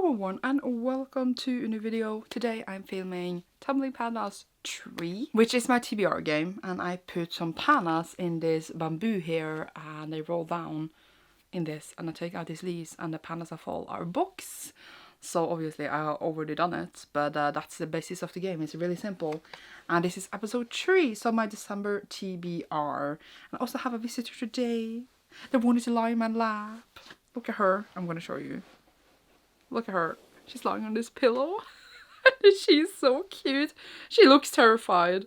everyone and welcome to a new video. Today I'm filming Tumbling Pandas 3, which is my TBR game, and I put some pandas in this bamboo here and they roll down in this, and I take out these leaves and the pandas that fall are books. So obviously I have already done it, but that's the basis of the game. It's really simple. And this is episode 3, so my December TBR. And I also have a visitor today. They wanted to lie in my lap. Look at her. I'm going to show you. Look at her. She's lying on this pillow. She's so cute. She looks terrified.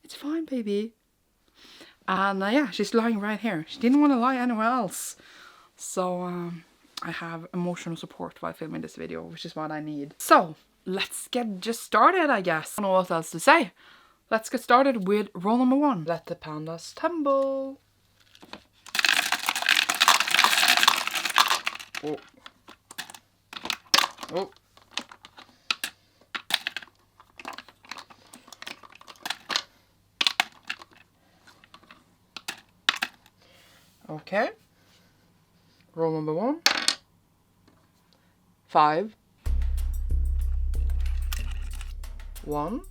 It's fine, baby. And yeah, she's lying right here. She didn't want to lie anywhere else. So I have emotional support while filming this video, which is what I need. So let's get just started, I guess. I don't know what else to say. Let's get started with roll number 1. Let the pandas tumble. Oh. Oh. Okay. Roll number 1. 5. 1.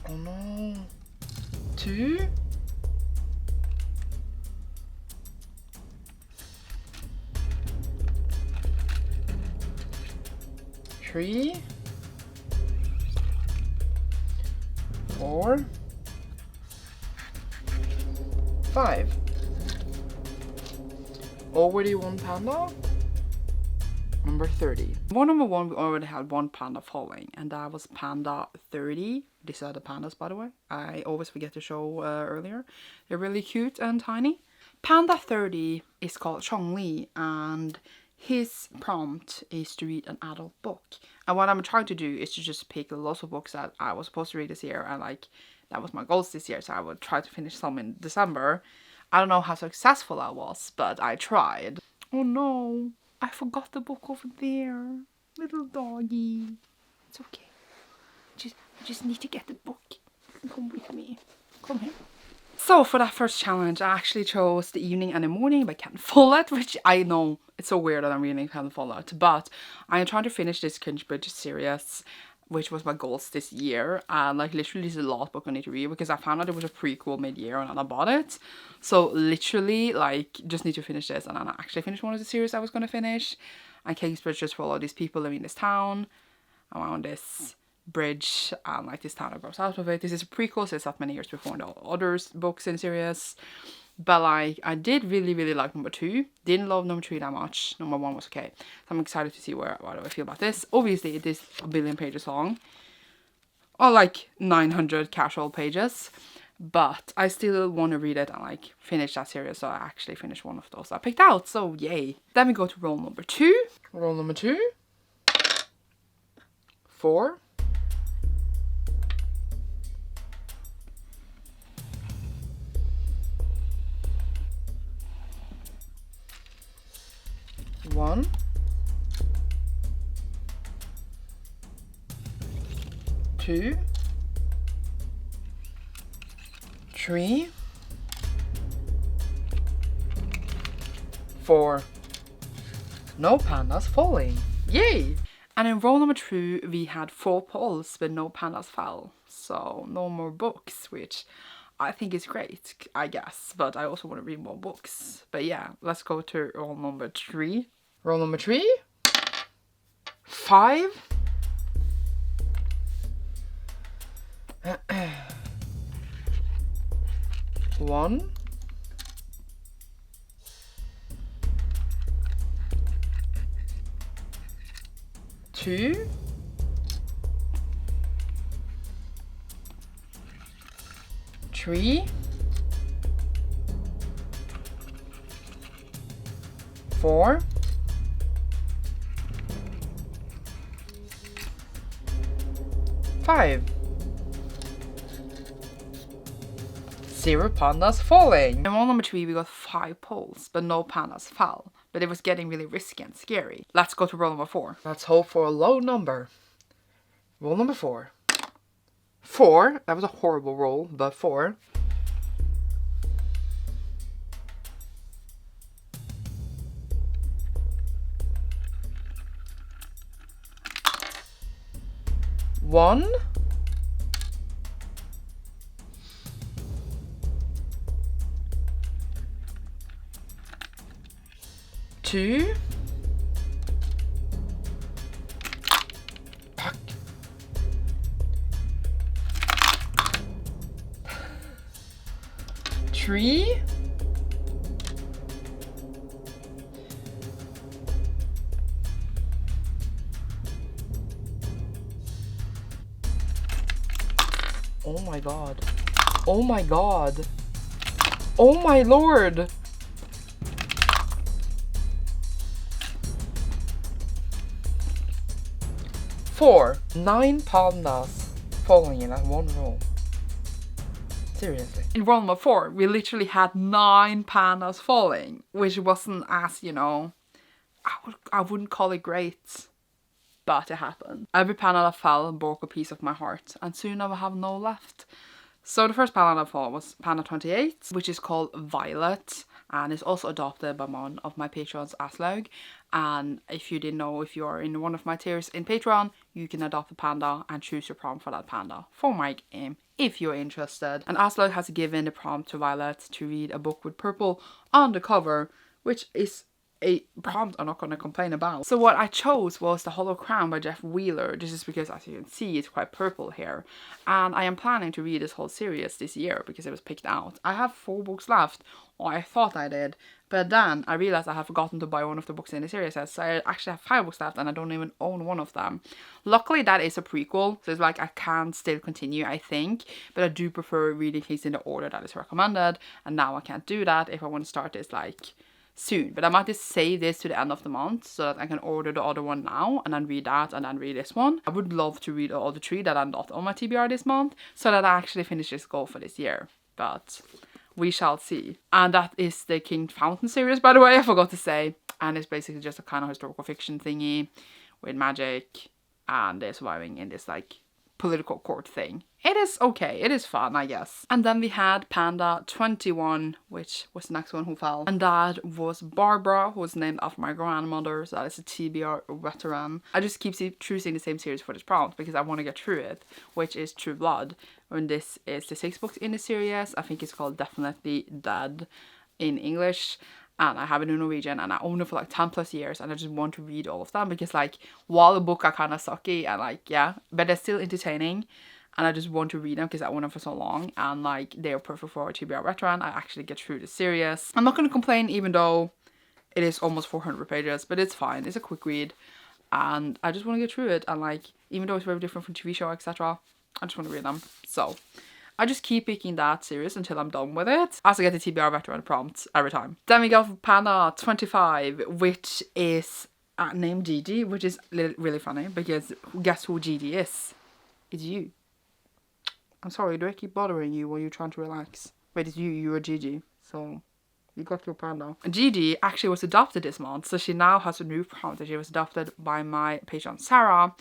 Oh no. 2. 3. 4. 5. Already one panda. Number 30. Number 1, we already had one panda falling, and that was panda 30. These are the pandas, by the way. I always forget to show earlier. They're really cute and tiny. Panda 30 is called Tumbling, and his prompt is to read an adult book. And what I'm trying to do is to just pick lots of books that I was supposed to read this year, and like that was my goals this year, so I would try to finish some in December. I don't know how successful I was, but I tried. Oh no, I forgot the book over there. Little doggy. It's okay. I just need to get the book. Come with me. Come here. So for that first challenge, I actually chose The Evening and the Morning by Ken Follett, which I know it's so weird that I'm reading Ken Follett, but I am trying to finish this Cringe Bridge series, which was my goals this year, and like literally this is the last book I need to read because I found out it was a prequel mid-year and I bought it. So literally like just need to finish this, and then I actually finished one of the series I was going to finish. And Kingsbridge just follow these people living in this town around this bridge, and like this town that grows out of it. This is a prequel, so it's not many years before the other books in the series. But like I did really like number 2. Didn't love number 3 that much. Number 1 was okay. So I'm excited to see what do I feel about this. Obviously it is a billion pages long, or like 900 casual pages, but I still want to read it and like finish that series. So I actually finished one of those I picked out, so yay. Then we go to roll number 2. Roll number 2. 4. 1. 2. 3. 4. No pandas falling. Yay! And in roll number 2 we had 4 polls but no pandas fell. So no more books, which I think is great, I guess. But I also want to read more books. But yeah, let's go to roll number 3. Roll number 3. 5. 1. 2. 3. 4. 5. 0 pandas falling. In roll number 3 we got 5 polls, but no pandas fell. But it was getting really risky and scary. Let's go to roll number 4. Let's hope for a low number. Roll number 4. 4. That was a horrible roll, but 4. 1. 2. Fuck. 3. 'Oh my god. Oh my god. Oh my lord. 4. 9 pandas falling in that one row. Seriously. In roll number 4, we literally had 9 pandas falling, which wasn't as, you know, I wouldn't call it great, but it happened. Every panda that fell broke a piece of my heart, and soon I will have no left. So the first panda that fell was Panda 28, which is called Violet, and is also adopted by one of my patrons, Aslaug. And if you didn't know, if you are in one of my tiers in Patreon, you can adopt a panda and choose your prompt for that panda for my game, if you're interested. And Aslaug has given the prompt to Violet to read a book with purple on the cover, which is a prompt I'm not going to complain about. So what I chose was The Hollow Crown by Jeff Wheeler. This is because, as you can see, it's quite purple here. And I am planning to read this whole series this year because it was picked out. I have 4 books left, or I thought I did. But then I realized I have forgotten to buy one of the books in the series. So I actually have 5 books left and I don't even own one of them. Luckily that is a prequel, so it's like I can still continue, I think. But I do prefer reading things in the order that is recommended. And now I can't do that if I want to start this like soon. But I might just save this to the end of the month so that I can order the other one now and then read that and then read this one. I would love to read all the 3 that are not on my TBR this month so that I actually finish this goal for this year. But we shall see. And that is the King Fountain series, by the way, I forgot to say. And it's basically just a kind of historical fiction thingy with magic, and they're surviving in this like political court thing. It is okay, it is fun, I guess. And then we had Panda 21, which was the next one who fell. And that was Barbara, who was named after my grandmother, so that is a TBR veteran. I just keep choosing the same series for this prompt because I want to get through it, which is True Blood. And this is the 6th book in the series. I think it's called Definitely Dead in English. And I have it in Norwegian, and I own it for like 10 plus years, and I just want to read all of them because like while the book are kind of sucky and like yeah, but they're still entertaining, and I just want to read them because I own them for so long, and like they are perfect for a TBR veteran. I actually get through the series. I'm not going to complain even though it is almost 400 pages, but it's fine. It's a quick read and I just want to get through it, and like even though it's very different from TV show, etc., I just want to read them. So I just keep picking that series until I'm done with it, as I get the TBR veteran prompts every time. Then we go for Panda 25, which is named Gigi, which is really funny because guess who Gigi is? It's you. I'm sorry, do I keep bothering you while you're trying to relax? Wait, it's you, you're Gigi, so you got your panda. Gigi actually was adopted this month, so she now has a new prompt. She was adopted by my patron Sarah.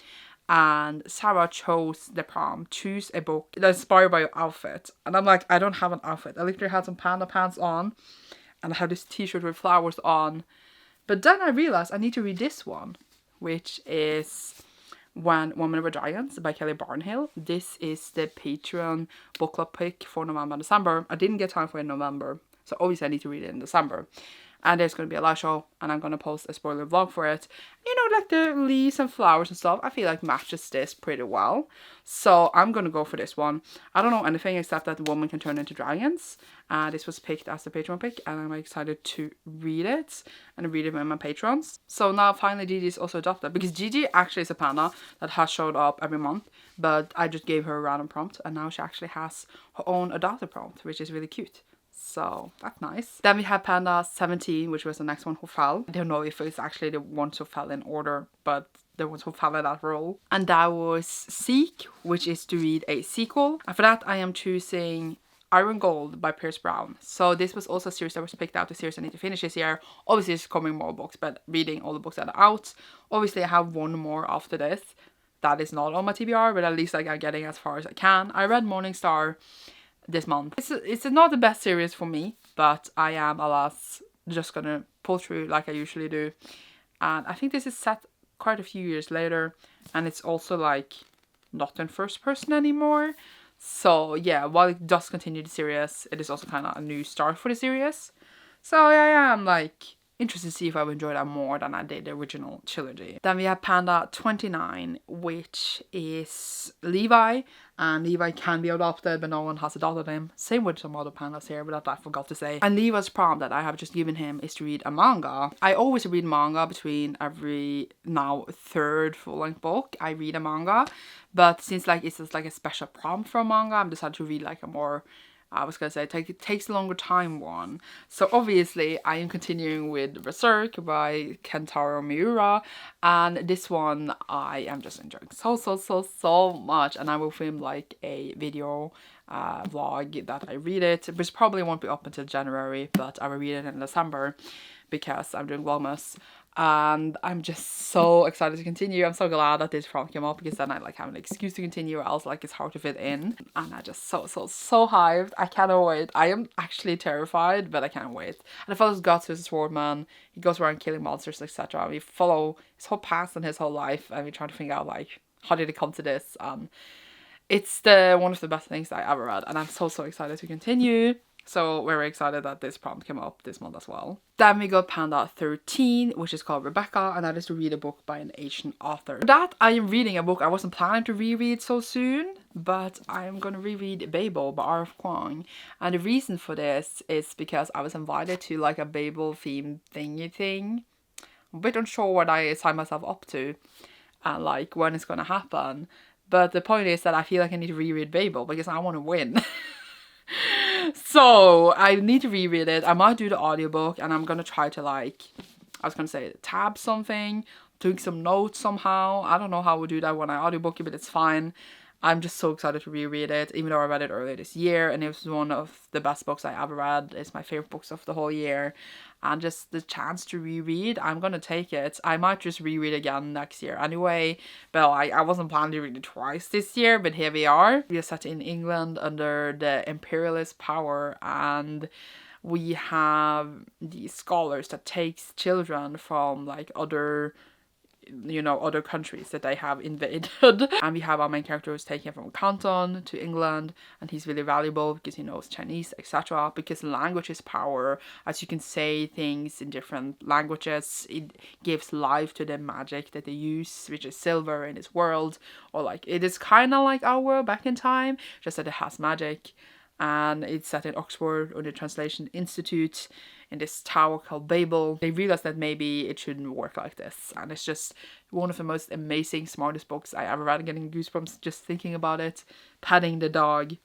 And Sarah chose the prompt, choose a book that's inspired by your outfit. And I'm like, I don't have an outfit. I literally had some panda pants on and I have this t-shirt with flowers on. But then I realized I need to read this one, which is When Women Were Giants by Kelly Barnhill. This is the Patreon book club pick for November and December. I didn't get time for it in November, so obviously I need to read it in December. And there's going to be a live show, and I'm going to post a spoiler vlog for it. You know, like the leaves and flowers and stuff, I feel like matches this pretty well. So I'm going to go for this one. I don't know anything except that the woman can turn into dragons. This was picked as the Patreon pick, and I'm excited to read it and read it with my patrons. So now finally Gigi is also adopted, because Gigi actually is a panda that has showed up every month, but I just gave her a random prompt, and now she actually has her own adopted prompt, which is really cute. So that's nice. Then we have Panda 17, which was the next one who fell. I don't know if it's actually the ones who fell in order, but the ones who fell in that role. And that was Seek, which is to read a sequel. And for that I am choosing Iron Gold by Pierce Brown. So this was also a series that was picked out, a series I need to finish this year. Obviously there's coming more books, but reading all the books that are out. Obviously I have one more after this. that is not on my TBR, but at least like I'm getting as far as I can. I read Morningstar this month. It's not the best series for me, but I am, alas, just gonna pull through like I usually do. And I think this is set quite a few years later, and it's also like not in first person anymore. So yeah, while it does continue the series, it is also kind of a new start for the series. So yeah, I'm like interested to see if I would enjoy that more than I did the original trilogy. Then we have Panda 29, which is Levi, and Levi can be adopted, but no one has adopted him. Same with some other pandas here, but that I forgot to say. And Levi's prompt that I have just given him is to read a manga. I always read manga between every now third full-length book. I read a manga, but since like it's just like a special prompt for a manga, I'm decided to read like a more, I was gonna say, it takes a longer time one. So obviously I am continuing with Berserk by Kentaro Miura, and this one I am just enjoying so much, and I will film like a video vlog that I read it, which probably won't be up until January, but I will read it in December because I'm doing Vlogmas. And I'm just so excited to continue. I'm so glad that this prompt came up, because then I like have an excuse to continue, or else like it's hard to fit in. And I just so hyped. I cannot wait. I am actually terrified, but I can't wait. And it follows Guts, who's a swordman. He goes around killing monsters, etc. We follow his whole past and his whole life, and we try to figure out like how did he come to this. It's one of the best things I ever read, and I'm so excited to continue. So very excited that this prompt came up this month as well. Then we got Panda 13, which is called Rebecca, and that is to read a book by an Asian author. For that, I am reading a book I wasn't planning to reread so soon, but I am going to reread Babel by R.F. Kuang. And the reason for this is because I was invited to like a Babel themed thingy thing. I'm a bit unsure what I signed myself up to and like when it's going to happen. But the point is that I feel like I need to reread Babel because I want to win. So I need to reread it. I might do the audiobook, and I'm gonna try to like, I was gonna say tab something, doing some notes somehow. I don't know how we'll do that when I audiobook it, but it's fine. I'm just so excited to reread it, even though I read it earlier this year, and it was one of the best books I ever read. It's my favorite books of the whole year, and just the chance to reread, I'm gonna take it. I might just reread again next year anyway. Well, I wasn't planning to read it twice this year, but here we are. We are set in England under the imperialist power, and we have these scholars that takes children from like other countries that they have invaded. And we have our main character who's taken from Canton to England, and he's really valuable because he knows Chinese, etc. Because language is power. As you can say things in different languages, it gives life to the magic that they use, which is silver in his world. Or like, it is kind of like our world back in time, just that it has magic. And it's set in Oxford under Translation Institute in this tower called Babel. They realized that maybe it shouldn't work like this, and it's just one of the most amazing, smartest books I ever read. I'm getting goosebumps just thinking about it. Patting the dog,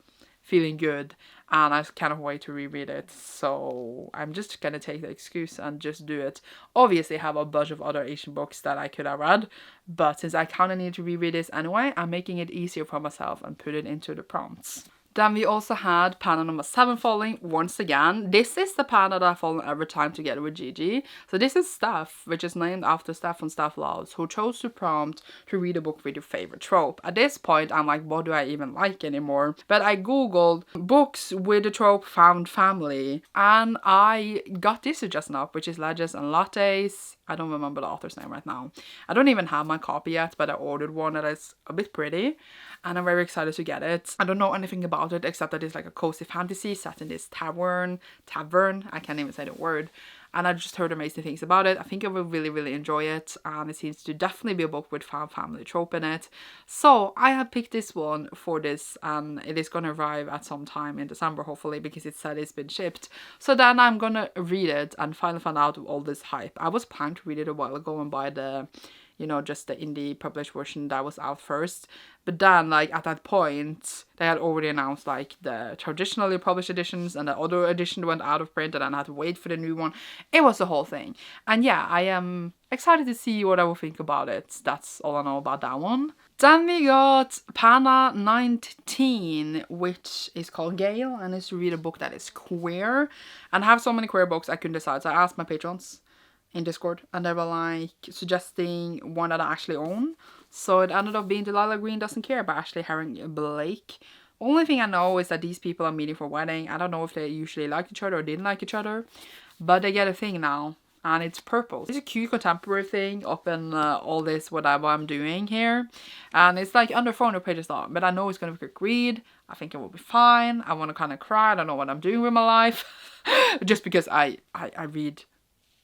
feeling good, and I cannot wait to reread it. So I'm just gonna take the excuse and just do it. Obviously I have a bunch of other Asian books that I could have read, but since I kind of need to reread this anyway, I'm making it easier for myself and put it into the prompts. Then we also had Panda number 7 falling once again. This is the panda that I've fallen every time together with Gigi. So this is Steph, which is named after Steph from Steph Loves, who chose to prompt to read a book with your favorite trope. At this point, I'm like, what do I even like anymore? But I googled books with the trope found family, and I got this suggestion up, which is Legends and Lattes. I don't remember the author's name right now. I don't even have my copy yet, but I ordered one that is a bit pretty, and I'm very excited to get it. I don't know anything about it except that it's like a cozy fantasy set in this tavern, I can't even say the word, and I just heard amazing things about it. I think I will really enjoy it, and it seems to definitely be a book with found family trope in it. So I have picked this one for this, and it is gonna arrive at some time in December hopefully, because it said it's been shipped. So then I'm gonna read it and finally find out all this hype. I was planning to read it a while ago and buy the, just the indie published version that was out first. But then, like, at that point, they had already announced, like, the traditionally published editions, and the other edition went out of print, and then I had to wait for the new one. It was the whole thing. And yeah, I am excited to see what I will think about it. That's all I know about that one. Then we got Panda 19, which is called Gale, and it's to read a book that is queer. And I have so many queer books I couldn't decide, so I asked my patrons in Discord, and they were like suggesting one that I actually own. So it ended up being Delilah Green Doesn't Care by Ashley Herring Blake. Only thing I know is that these people are meeting for a wedding. I don't know if they usually liked each other or didn't like each other, but they get a thing now, and it's purple. It's a cute contemporary thing up in all this whatever I'm doing here, and it's like under 400 pages long, but I know it's gonna be a quick read. I think it will be fine. I want to kind of cry. I don't know what I'm doing with my life, just because I read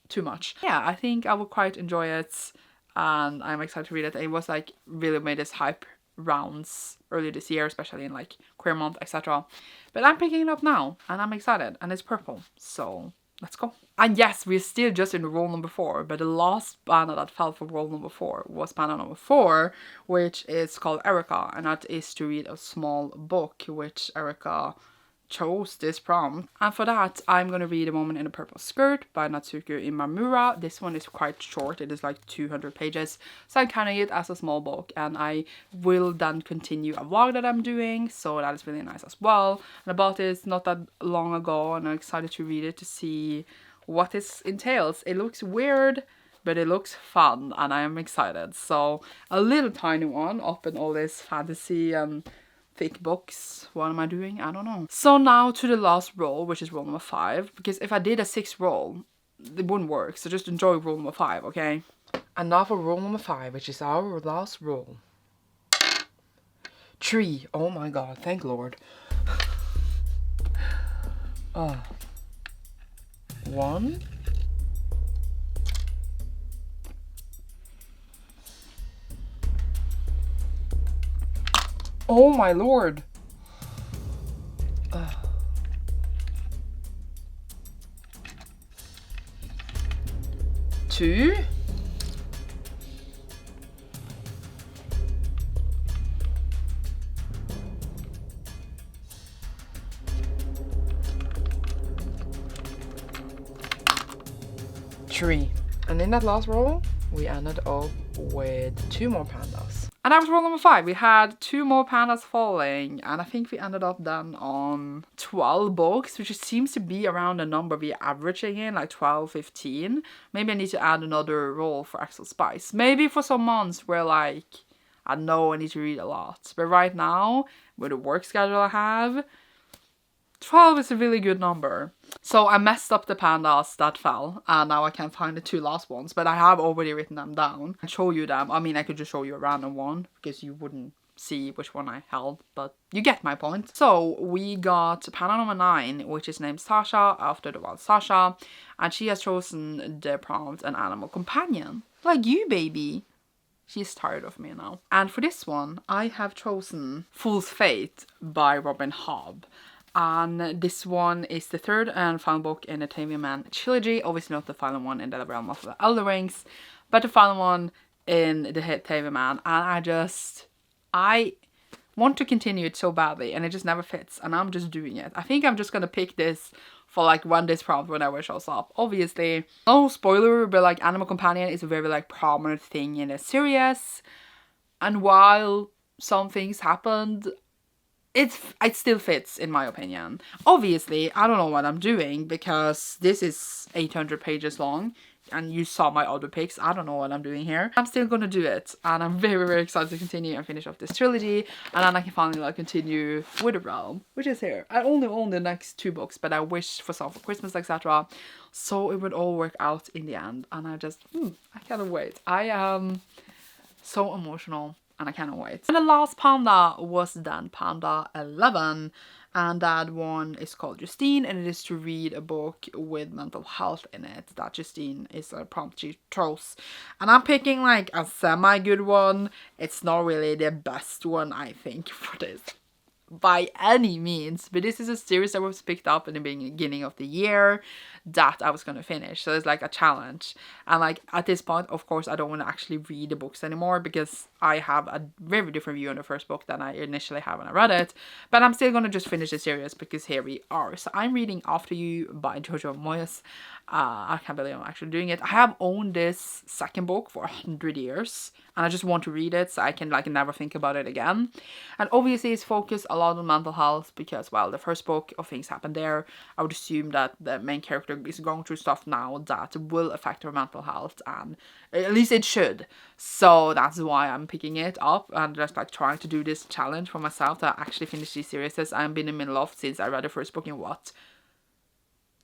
too much. Yeah, I think I will quite enjoy it, and I'm excited to read it. It was like really made this hype rounds earlier this year, especially in like Queer Month, etc. But I'm picking it up now, and I'm excited, and it's purple, so let's go. And yes, we're still just in role number 4, but the last banner that fell for role number 4 was banner number 4, which is called Erica, and that is to read a small book, which Erica chose this prompt. And for that, I'm gonna read A Woman in a Purple Skirt by Natsuko Imamura. This one is quite short. It is like 200 pages, so I'm counting it as a small book, and I will then continue a vlog that I'm doing, so that is really nice as well. And I bought this not that long ago, and I'm excited to read it to see what this entails. It looks weird, but it looks fun, and I am excited. So a little tiny one up in all this fantasy and thick books. What am I doing? I don't know. So now to the last roll, which is roll number 5, because if I did a 6th roll, it wouldn't work. So just enjoy roll number 5, okay? And now for roll number 5, which is our last roll. 3. Oh my god, thank Lord. 1. Oh my Lord. 2. 3. And in that last roll, we ended up with 2 more pandas. And that was roll number 5. We had 2 more pandas falling, and I think we ended up then on 12 books, which seems to be around the number we're averaging in, like 12, 15. Maybe I need to add another roll for Axel Spice. Maybe for some months where like, I know I need to read a lot. But right now, with the work schedule I have, 12 is a really good number. So I messed up the pandas that fell, and now I can't find the 2 last ones, but I have already written them down and show you them. I mean, I could just show you a random one because you wouldn't see which one I held, but you get my point. So we got panda number 9, which is named Sasha after the wild Sasha, and she has chosen the prompt An Animal Companion. Like you, baby. She's tired of me now. And for this one, I have chosen Fool's Fate by Robin Hobb. And this one is the 3rd and final book in the Taming Man trilogy. Obviously not the final one in the realm of the Elder Rings, but the final one in the hit Taming Man. And I want to continue it so badly, and it just never fits, and I'm just doing it. I think I'm just gonna pick this for like when this prompt whenever it shows up. Obviously, no spoiler, but like Animal Companion is a very like prominent thing in the series, and while some things happened, it still fits in my opinion. Obviously, I don't know what I'm doing because this is 800 pages long, and you saw my other picks. I don't know what I'm doing here. I'm still gonna do it, and I'm very, very excited to continue and finish off this trilogy, and then I can finally like continue with the realm, which is here. I only own the next 2 books, but I wish for some for Christmas, etc. So it would all work out in the end, and I just, I cannot wait. I am so emotional, and I cannot wait. And the last panda was then Panda 11. And that one is called Justine, and it is to read a book with mental health in it. That Justine is a prompt she chose. And I'm picking like a semi-good one. It's not really the best one, I think, for this by any means. But this is a series that was picked up in the beginning of the year that I was going to finish. So it's like a challenge. And like at this point, of course, I don't want to actually read the books anymore because I have a very different view on the first book than I initially had when I read it. But I'm still going to just finish the series because here we are. So I'm reading After You by Jojo Moyes. I can't believe I'm actually doing it. I have owned this second book for 100 years, and I just want to read it so I can like never think about it again. And obviously it's focused a lot on mental health because, well, the first book of things happen there. I would assume that the main character is going through stuff now that will affect her mental health, and at least it should. So that's why I'm picking it up and just like trying to do this challenge for myself to actually finish these series I've been in the middle of since I read the first book in what,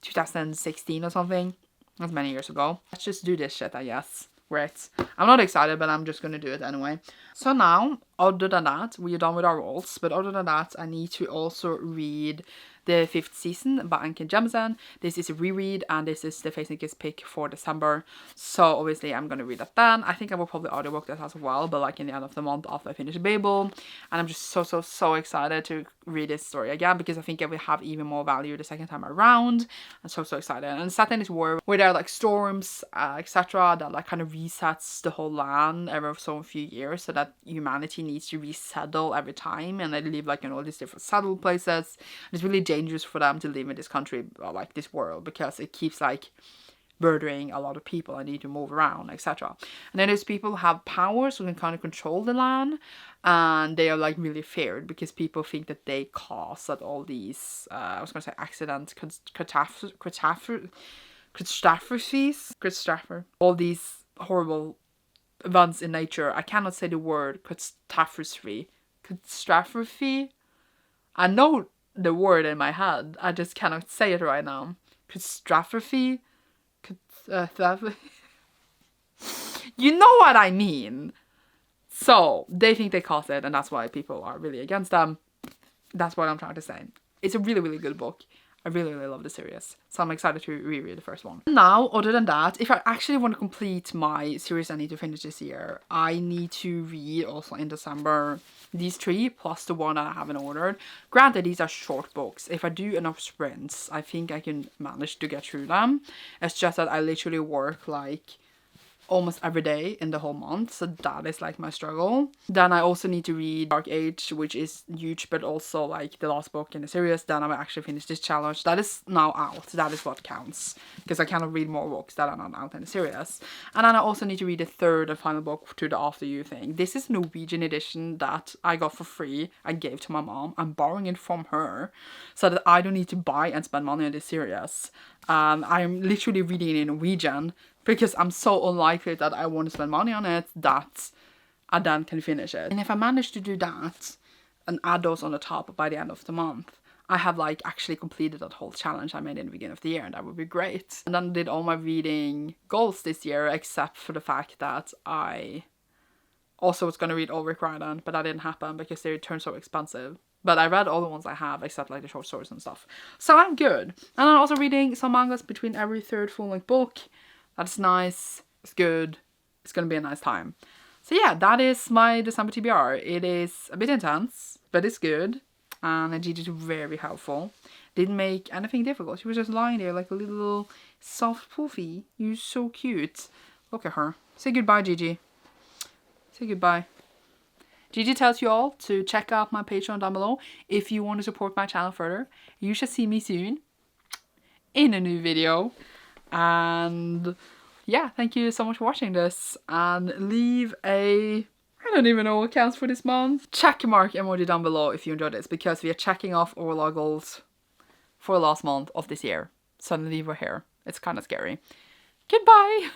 2016 or something. That's many years ago. Let's just do this shit, I guess. Right. I'm not excited, but I'm just gonna do it anyway. So now, other than that, we're done with our roles. But other than that, I need to also read the 5th season by Anke Jemisin. This is a reread, and this is the Facebook's pick for December. So obviously I'm gonna read that then. I think I will probably audiobook that as well, but like in the end of the month after I finish the Babel. And I'm just so excited to read this story again because I think it will have even more value the second time around. I'm so excited. And set in this world where there are like storms, etc., that like kind of resets the whole land every so few years, so that humanity needs to resettle every time, and they live like in all these different settled places. It's really dangerous for them to live in this country or like this world because it keeps like murdering a lot of people and need to move around, etc. And then there's people who have powers who can kind of control the land, and they are like really feared because people think that they caused that all these I was gonna say accidents, catastrophes, all these horrible events in nature. I cannot say the word catastrophe. I know the word in my head, I just cannot say it right now. Catastrophe. You know what I mean. So they think they caused it, and that's why people are really against them. That's what I'm trying to say. It's a really good book. I really love the series, so I'm excited to reread the first one. Now, other than that, if I actually want to complete my series I need to finish this year, I need to read also in December these 3 plus the one that I haven't ordered. Granted, these are short books. If I do enough sprints, I think I can manage to get through them. It's just that I literally work like almost every day in the whole month, so that is like my struggle. Then I also need to read Dark Age, which is huge, but also like the last book in the series. Then I will actually finish this challenge that is now out. That is what counts, because I cannot read more books that are not out in the series. And then I also need to read the 3rd and final book to the After You thing. This is a Norwegian edition that I got for free. I gave to my mom. I'm borrowing it from her so that I don't need to buy and spend money on this series. I'm literally reading it in Norwegian because I'm so unlikely that I want to spend money on it that I then can finish it. And if I manage to do that and add those on the top by the end of the month, I have like actually completed that whole challenge I made in the beginning of the year, and that would be great. And then I did all my reading goals this year, except for the fact that I also was going to read all Rick Riordan, but that didn't happen because they turned so expensive. But I read all the ones I have, except like the short stories and stuff. So I'm good. And I'm also reading some mangas between every 3rd full-length book. That's nice. It's good. It's going to be a nice time. So yeah, that is my December TBR. It is a bit intense, but it's good. And Gigi is very helpful. Didn't make anything difficult. She was just lying there like a little soft poofy. You're so cute. Look at her. Say goodbye, Gigi. Say goodbye. Gigi tells you all to check out my Patreon down below if you want to support my channel further. You shall see me soon in a new video. And yeah, thank you so much for watching this, and leave a, I don't even know what counts for this month, check mark emoji down below if you enjoyed this, because we are checking off all our goals for the last month of this year. Suddenly we're here. It's kind of scary. Goodbye!